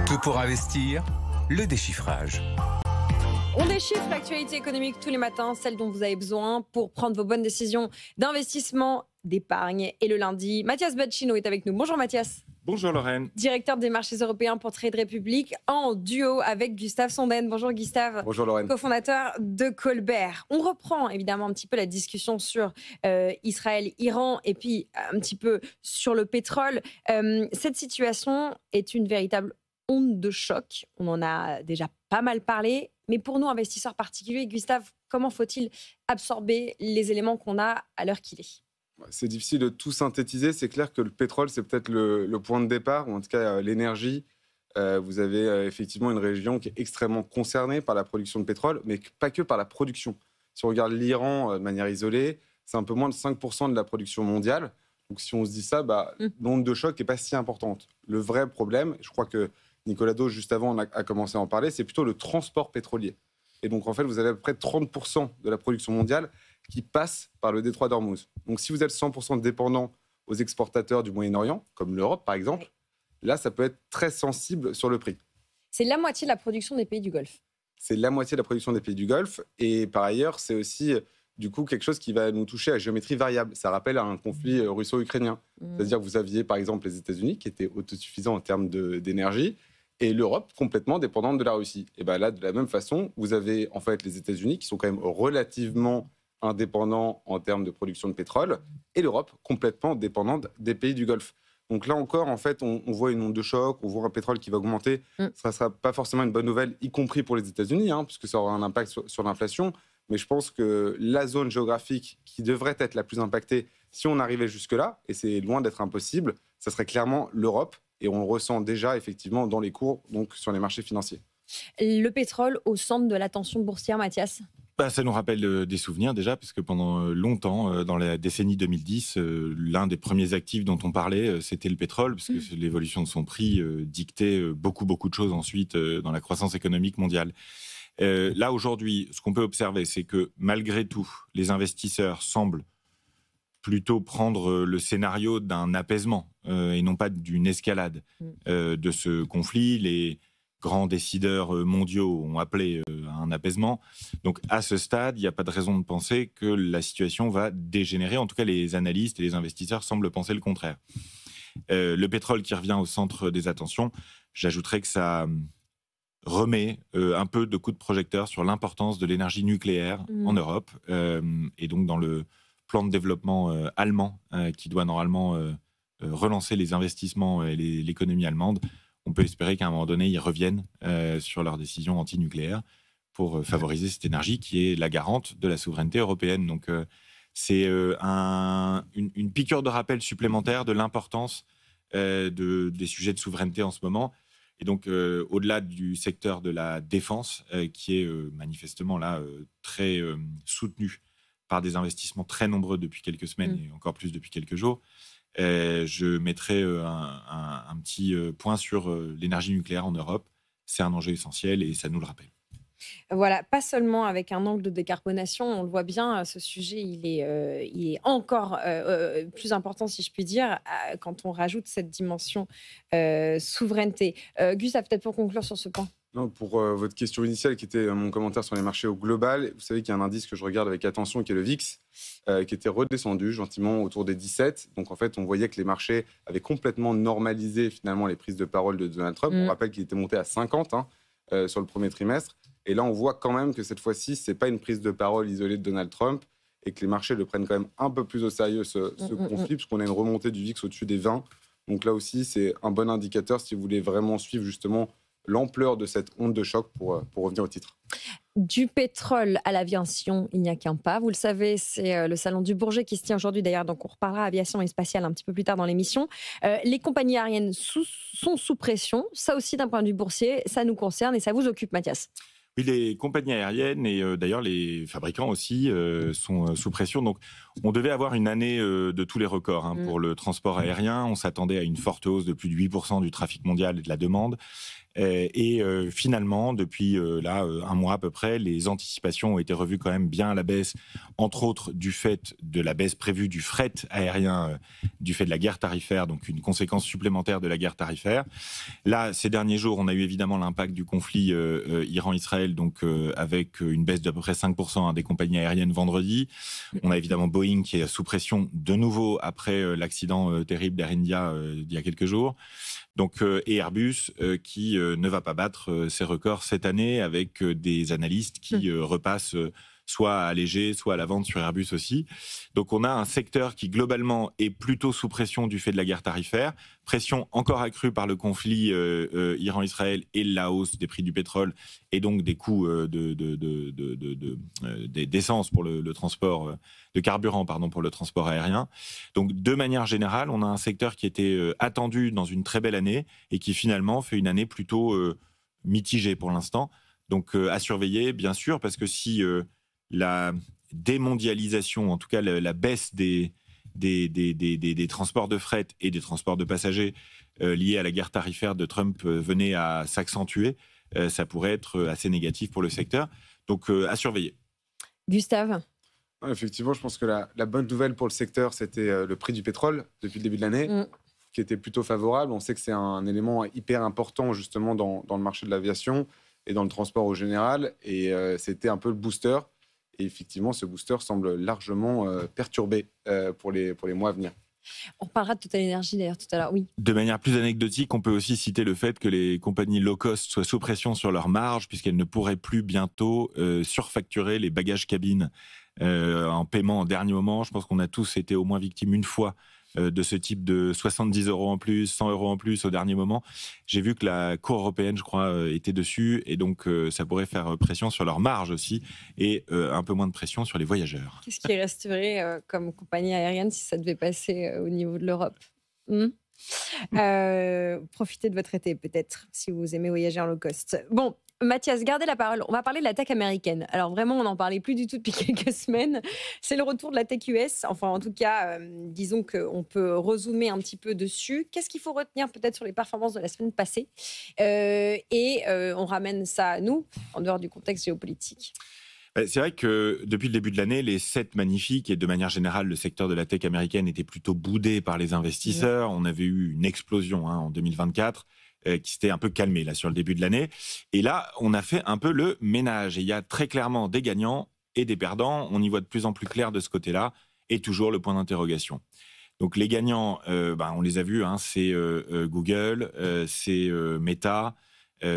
Tout pour investir, le déchiffrage. On déchiffre l'actualité économique tous les matins, celle dont vous avez besoin pour prendre vos bonnes décisions d'investissement, d'épargne. Et le lundi, Mathias Bacchino est avec nous. Bonjour Mathias. Bonjour Lorraine. Directeur des marchés européens pour Trade Republic, en duo avec Gustave Sonden. Bonjour Gustave. Bonjour Lorraine. Cofondateur de Colbert. On reprend évidemment un petit peu la discussion sur Israël, Iran et puis un petit peu sur le pétrole. Cette situation est une véritable onde de choc. On en a déjà pas mal parlé. Mais pour nous, investisseurs particuliers, Gustave, comment faut-il absorber les éléments qu'on a à l'heure qu'il est ? C'est difficile de tout synthétiser. C'est clair que le pétrole, c'est peut-être le point de départ, ou en tout cas l'énergie. Vous avez effectivement une région qui est extrêmement concernée par la production de pétrole, mais pas que par la production. Si on regarde l'Iran de manière isolée, c'est un peu moins de 5% de la production mondiale. Donc si on se dit ça, l'onde de choc n'est pas si importante. Le vrai problème, je crois que Nicolas Do, juste avant, a commencé à en parler, c'est plutôt le transport pétrolier. Et donc, en fait, vous avez à peu près 30% de la production mondiale qui passe par le détroit d'Ormuz. Donc, si vous êtes 100% dépendant aux exportateurs du Moyen-Orient, comme l'Europe, par exemple, là, ça peut être très sensible sur le prix. C'est la moitié de la production des pays du Golfe. C'est la moitié de la production des pays du Golfe. Et par ailleurs, c'est aussi, du coup, quelque chose qui va nous toucher à géométrie variable. Ça rappelle un conflit russo-ukrainien. C'est-à-dire que vous aviez, par exemple, les États-Unis, qui étaient autosuffisants en termes d'énergie, et l'Europe complètement dépendante de la Russie. Et bien là, de la même façon, vous avez en fait les États-Unis qui sont quand même relativement indépendants en termes de production de pétrole, et l'Europe complètement dépendante des pays du Golfe. Donc là encore, en fait, on voit une onde de choc, on voit un pétrole qui va augmenter. Ça ne sera pas forcément une bonne nouvelle, y compris pour les États-Unis, puisque ça aura un impact sur l'inflation. Mais je pense que la zone géographique qui devrait être la plus impactée, si on arrivait jusque-là, et c'est loin d'être impossible, ça serait clairement l'Europe. Et on le ressent déjà, effectivement, dans les cours, donc sur les marchés financiers. Le pétrole au centre de l'attention boursière, Mathias ? Ça nous rappelle des souvenirs déjà, parce que pendant longtemps, dans la décennie 2010, l'un des premiers actifs dont on parlait, c'était le pétrole, parce que l'évolution de son prix dictait beaucoup de choses ensuite dans la croissance économique mondiale. Là, aujourd'hui, ce qu'on peut observer, c'est que malgré tout, les investisseurs semblent plutôt prendre le scénario d'un apaisement et non pas d'une escalade de ce conflit. Les grands décideurs mondiaux ont appelé à un apaisement. Donc à ce stade, il n'y a pas de raison de penser que la situation va dégénérer. En tout cas, les analystes et les investisseurs semblent penser le contraire. Le pétrole qui revient au centre des attentions, j'ajouterais que ça remet un peu de coup de projecteur sur l'importance de l'énergie nucléaire en Europe et donc dans le plan de développement allemand qui doit normalement relancer les investissements et l'économie allemande. On peut espérer qu'à un moment donné, ils reviennent sur leurs décisions anti-nucléaires pour favoriser cette énergie qui est la garante de la souveraineté européenne. Donc c'est une piqûre de rappel supplémentaire de l'importance des sujets de souveraineté en ce moment. Et donc, au-delà du secteur de la défense, qui est manifestement là très soutenu par des investissements très nombreux depuis quelques semaines et encore plus depuis quelques jours, je mettrai un petit point sur l'énergie nucléaire en Europe. C'est un enjeu essentiel et ça nous le rappelle. Voilà, pas seulement avec un angle de décarbonation, on le voit bien, ce sujet, il est encore plus important, si je puis dire, quand on rajoute cette dimension souveraineté. Gustave, peut-être pour conclure sur ce point. Non, pour votre question initiale, qui était mon commentaire sur les marchés au global, vous savez qu'il y a un indice que je regarde avec attention, qui est le VIX, qui était redescendu gentiment autour des 17. Donc en fait, on voyait que les marchés avaient complètement normalisé finalement les prises de parole de Donald Trump. On rappelle qu'il était monté à 50 sur le premier trimestre. Et là, on voit quand même que cette fois-ci, ce n'est pas une prise de parole isolée de Donald Trump et que les marchés le prennent quand même un peu plus au sérieux, ce conflit, puisqu'on a une remontée du VIX au-dessus des 20. Donc là aussi, c'est un bon indicateur si vous voulez vraiment suivre justement l'ampleur de cette onde de choc pour revenir au titre. Du pétrole à l'aviation, il n'y a qu'un pas. Vous le savez, c'est le salon du Bourget qui se tient aujourd'hui d'ailleurs, donc on reparlera aviation et spatiale un petit peu plus tard dans l'émission. Les compagnies aériennes sont sous pression. Ça aussi, d'un point de vue boursier, ça nous concerne et ça vous occupe, Mathias. Oui, les compagnies aériennes et d'ailleurs les fabricants aussi sont sous pression. Donc, On devait avoir une année de tous les records pour le transport aérien. On s'attendait à une forte hausse de plus de 8% du trafic mondial et de la demande. Finalement, depuis un mois à peu près, les anticipations ont été revues quand même bien à la baisse, entre autres du fait de la baisse prévue du fret aérien, du fait de la guerre tarifaire, donc une conséquence supplémentaire de la guerre tarifaire. Là, ces derniers jours, on a eu évidemment l'impact du conflit Iran-Israël, donc avec une baisse d'à peu près 5% des compagnies aériennes vendredi. On a évidemment Boeing qui est sous pression de nouveau après l'accident terrible d'Air India d'il y a quelques jours. Donc, et Airbus qui ne va pas battre ses records cette année avec des analystes qui repassent soit à allégé, soit à la vente sur Airbus aussi. Donc on a un secteur qui globalement est plutôt sous pression du fait de la guerre tarifaire, pression encore accrue par le conflit Iran-Israël et la hausse des prix du pétrole et donc des coûts d'essence pour le transport, de carburant pardon, pour le transport aérien. Donc de manière générale, on a un secteur qui était attendu dans une très belle année et qui finalement fait une année plutôt mitigée pour l'instant. Donc à surveiller bien sûr, parce que si la démondialisation, en tout cas la baisse des transports de fret et des transports de passagers liés à la guerre tarifaire de Trump venait à s'accentuer, ça pourrait être assez négatif pour le secteur. Donc à surveiller. Gustave ? Effectivement, je pense que la bonne nouvelle pour le secteur, c'était le prix du pétrole depuis le début de l'année, qui était plutôt favorable. On sait que c'est un élément hyper important justement dans le marché de l'aviation et dans le transport au général. Et c'était un peu le booster. Et effectivement, ce booster semble largement perturbé pour les mois à venir. On reparlera de Total Energy d'ailleurs tout à l'heure, oui. De manière plus anecdotique, on peut aussi citer le fait que les compagnies low cost soient sous pression sur leurs marges, puisqu'elles ne pourraient plus bientôt surfacturer les bagages cabines en paiement en dernier moment. Je pense qu'on a tous été au moins victimes une fois de ce type de 70 € en plus, 100 € en plus au dernier moment. J'ai vu que la Cour européenne, je crois, était dessus, et donc ça pourrait faire pression sur leurs marges aussi, et un peu moins de pression sur les voyageurs. Qu'est-ce qui resterait comme compagnie aérienne si ça devait passer au niveau de l'Europe ? Profitez de votre été peut-être, si vous aimez voyager en low cost. Bon, Mathias, gardez la parole. On va parler de la tech américaine. Alors vraiment, on n'en parlait plus du tout depuis quelques semaines. C'est le retour de la tech US. Enfin, en tout cas, disons qu'on peut rezoomer un petit peu dessus. Qu'est-ce qu'il faut retenir peut-être sur les performances de la semaine passée ? On ramène ça à nous, en dehors du contexte géopolitique. C'est vrai que depuis le début de l'année, les 7 magnifiques et de manière générale, le secteur de la tech américaine était plutôt boudé par les investisseurs. On avait eu une explosion en 2024 qui s'était un peu calmée là, sur le début de l'année. Et là, on a fait un peu le ménage. Et il y a très clairement des gagnants et des perdants. On y voit de plus en plus clair de ce côté-là et toujours le point d'interrogation. Donc les gagnants, on les a vus, c'est Google, c'est Meta,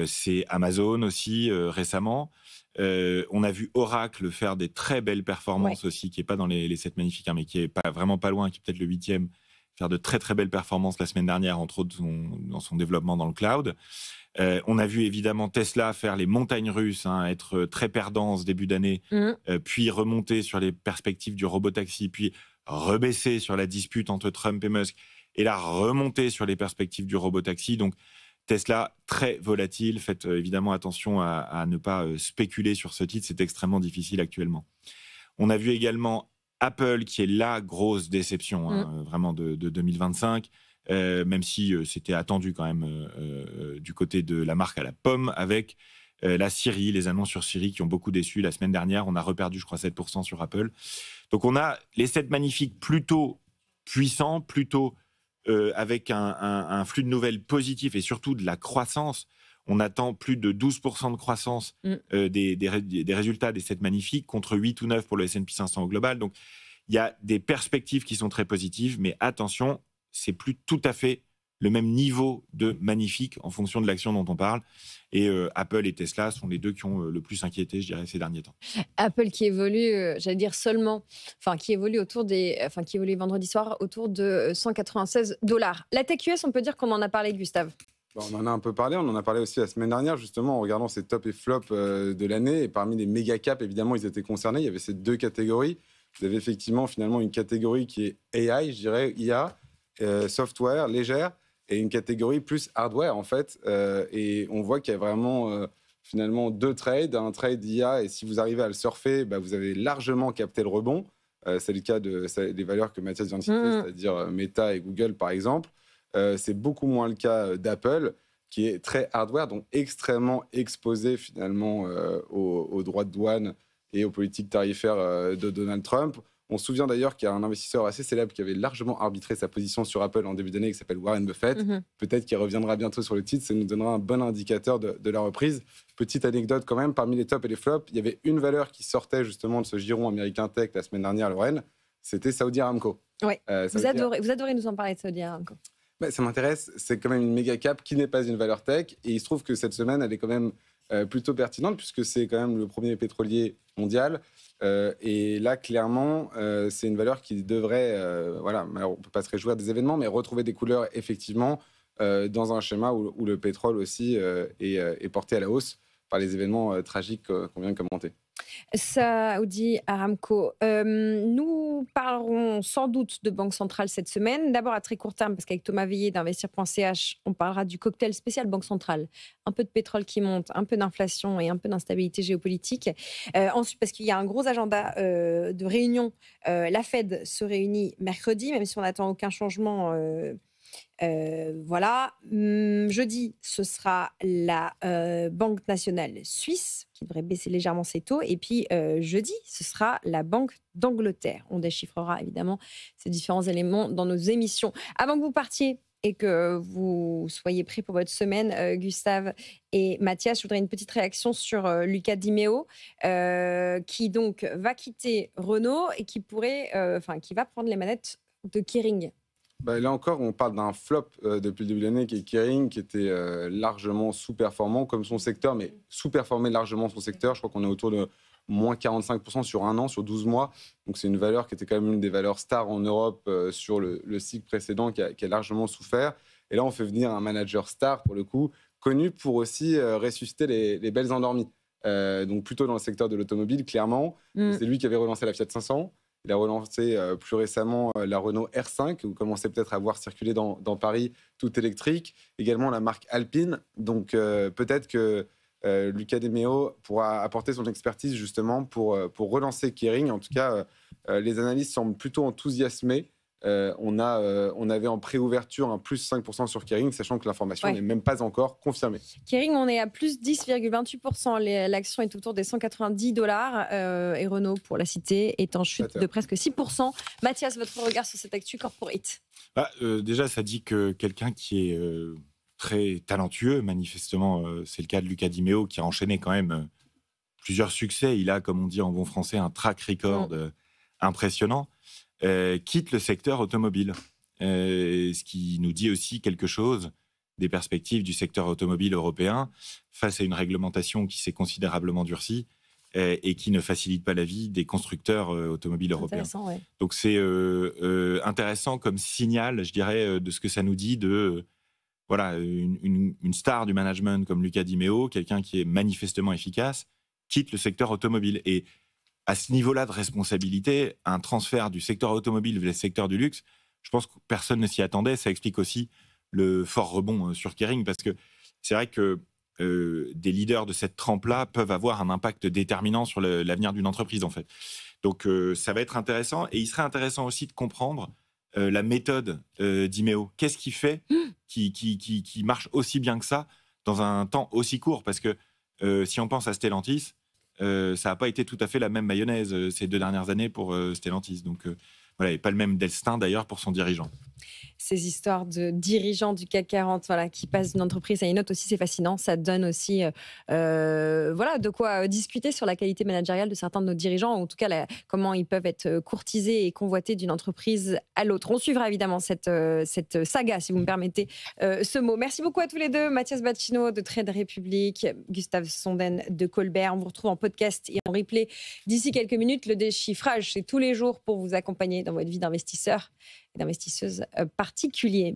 c'est Amazon aussi récemment. On a vu Oracle faire des très belles performances aussi, qui n'est pas dans les 7 magnifiques, mais qui est vraiment pas loin, qui est peut-être le 8e, faire de très très belles performances la semaine dernière, entre autres dans son développement dans le cloud. On a vu évidemment Tesla faire les montagnes russes, être très perdant en ce début d'année, puis remonter sur les perspectives du robotaxi, puis rebaisser sur la dispute entre Trump et Musk, et là remonter sur les perspectives du robotaxi. Donc Tesla, très volatile. Faites évidemment attention à ne pas spéculer sur ce titre, c'est extrêmement difficile actuellement. On a vu également Apple, qui est la grosse déception vraiment de 2025, même si c'était attendu quand même du côté de la marque à la pomme, avec la Siri, les annonces sur Siri qui ont beaucoup déçu. La semaine dernière, on a reperdu, je crois, 7% sur Apple. Donc on a les 7 magnifiques plutôt puissants, plutôt avec un flux de nouvelles positif et surtout de la croissance. On attend plus de 12% de croissance des résultats des 7 magnifiques, contre 8 ou 9 pour le S&P 500 au global. Donc, il y a des perspectives qui sont très positives, mais attention, c'est plus tout à fait le même niveau de magnifique en fonction de l'action dont on parle. Et Apple et Tesla sont les deux qui ont le plus inquiété, je dirais, ces derniers temps. Apple qui évolue, j'allais dire qui évolue qui évolue vendredi soir autour de $196. La tech US, on peut dire qu'on en a parlé, Gustave. On en a un peu parlé, on en a parlé aussi la semaine dernière, justement, en regardant ces top et flop de l'année. Et parmi les méga caps, évidemment, ils étaient concernés. Il y avait ces 2 catégories. Vous avez effectivement, finalement, une catégorie qui est AI, je dirais, IA, software, légère, et une catégorie plus hardware, en fait. Et on voit qu'il y a vraiment, finalement, 2 trades. Un trade IA, et si vous arrivez à le surfer, vous avez largement capté le rebond. C'est le cas des valeurs que Mathias vient de citer, c'est-à-dire Meta et Google, par exemple. C'est beaucoup moins le cas d'Apple, qui est très hardware, donc extrêmement exposé finalement aux droits de douane et aux politiques tarifaires de Donald Trump. On se souvient d'ailleurs qu'il y a un investisseur assez célèbre qui avait largement arbitré sa position sur Apple en début d'année, qui s'appelle Warren Buffett. Peut-être qu'il reviendra bientôt sur le titre, ça nous donnera un bon indicateur de la reprise. Petite anecdote quand même, parmi les tops et les flops, il y avait une valeur qui sortait justement de ce giron américain tech la semaine dernière, Lorraine, c'était Saudi Aramco. Oui, vous adorez nous en parler de Saudi Aramco. Ça m'intéresse, c'est quand même une méga cap qui n'est pas une valeur tech, et il se trouve que cette semaine, elle est quand même plutôt pertinente, puisque c'est quand même le premier pétrolier mondial. Et là, clairement, c'est une valeur qui devrait, alors on ne peut pas se réjouir des événements, mais retrouver des couleurs, effectivement, dans un schéma où le pétrole aussi est porté à la hausse par les événements tragiques qu'on vient de commenter. Saudi Aramco. Nous parlerons sans doute de Banque centrale cette semaine. D'abord à très court terme, parce qu'avec Thomas Veillet d'Investir.ch, on parlera du cocktail spécial Banque centrale. Un peu de pétrole qui monte, un peu d'inflation et un peu d'instabilité géopolitique. Ensuite, parce qu'il y a un gros agenda de réunions. La Fed se réunit mercredi, même si on n'attend aucun changement. Jeudi, ce sera la Banque nationale suisse qui devrait baisser légèrement ses taux. Et puis jeudi, ce sera la Banque d'Angleterre. On déchiffrera évidemment ces différents éléments dans nos émissions. Avant que vous partiez et que vous soyez prêts pour votre semaine, Gustave et Mathias, je voudrais une petite réaction sur Luca Di Meo, qui donc va quitter Renault et qui va prendre les manettes de Kering. Là encore, on parle d'un flop depuis le début de l'année qui est Kering, qui était largement sous-performant comme son secteur, mais sous-performé largement son secteur. Je crois qu'on est autour de moins 45% sur un an, sur 12 mois. Donc c'est une valeur qui était quand même une des valeurs stars en Europe sur le cycle précédent qui a largement souffert. Et là, on fait venir un manager star, pour le coup, connu pour aussi ressusciter les belles endormies. Donc plutôt dans le secteur de l'automobile, clairement. C'est lui qui avait relancé la Fiat 500. Il a relancé plus récemment la Renault R5, que vous commencez peut-être à voir circuler dans Paris, tout électrique. Également la marque Alpine. Donc peut-être que Luca Di Meo pourra apporter son expertise justement pour relancer Kering. En tout cas, les analystes semblent plutôt enthousiasmés. On avait en préouverture un plus 5% sur Kering, sachant que l'information n'est même pas encore confirmée. Kering, on est à plus 10,28%. L'action est autour des $190. Et Renault, pour la citer, est en chute de presque 6%. Mathias, votre regard sur cette actu corporate? Déjà, ça dit que quelqu'un qui est très talentueux, manifestement, c'est le cas de Luca Di Meo, qui a enchaîné quand même plusieurs succès. Il a, comme on dit en bon français, un track record impressionnant. Quitte le secteur automobile. Ce qui nous dit aussi quelque chose des perspectives du secteur automobile européen face à une réglementation qui s'est considérablement durcie et qui ne facilite pas la vie des constructeurs automobiles européens. Ouais. Donc c'est intéressant comme signal, je dirais, de ce que ça nous dit de une star du management comme Luca Di Meo, quelqu'un qui est manifestement efficace, quitte le secteur automobile. Et à ce niveau-là de responsabilité, un transfert du secteur automobile vers le secteur du luxe, je pense que personne ne s'y attendait. Ça explique aussi le fort rebond sur Kering, parce que c'est vrai que des leaders de cette trempe-là peuvent avoir un impact déterminant sur l'avenir d'une entreprise, en fait. Donc ça va être intéressant. Et il serait intéressant aussi de comprendre la méthode Di Meo. Qu'est-ce qui fait qui marche aussi bien que ça dans un temps aussi court? Parce que si on pense à Stellantis, ça n'a pas été tout à fait la même mayonnaise ces 2 dernières années pour Stellantis. Donc et pas le même destin d'ailleurs pour son dirigeant. Ces histoires de dirigeants du CAC 40 qui passent d'une entreprise à une autre aussi, c'est fascinant. Ça donne aussi de quoi discuter sur la qualité managériale de certains de nos dirigeants, ou en tout cas comment ils peuvent être courtisés et convoités d'une entreprise à l'autre. On suivra évidemment cette saga, si vous me permettez ce mot. Merci beaucoup à tous les deux. Mathias Bacchino de Trade Republic, Gustave Sonden de Colbert. On vous retrouve en podcast et en replay d'ici quelques minutes. Le déchiffrage, c'est tous les jours pour vous accompagner dans votre vie d'investisseur et d'investisseuse particulier.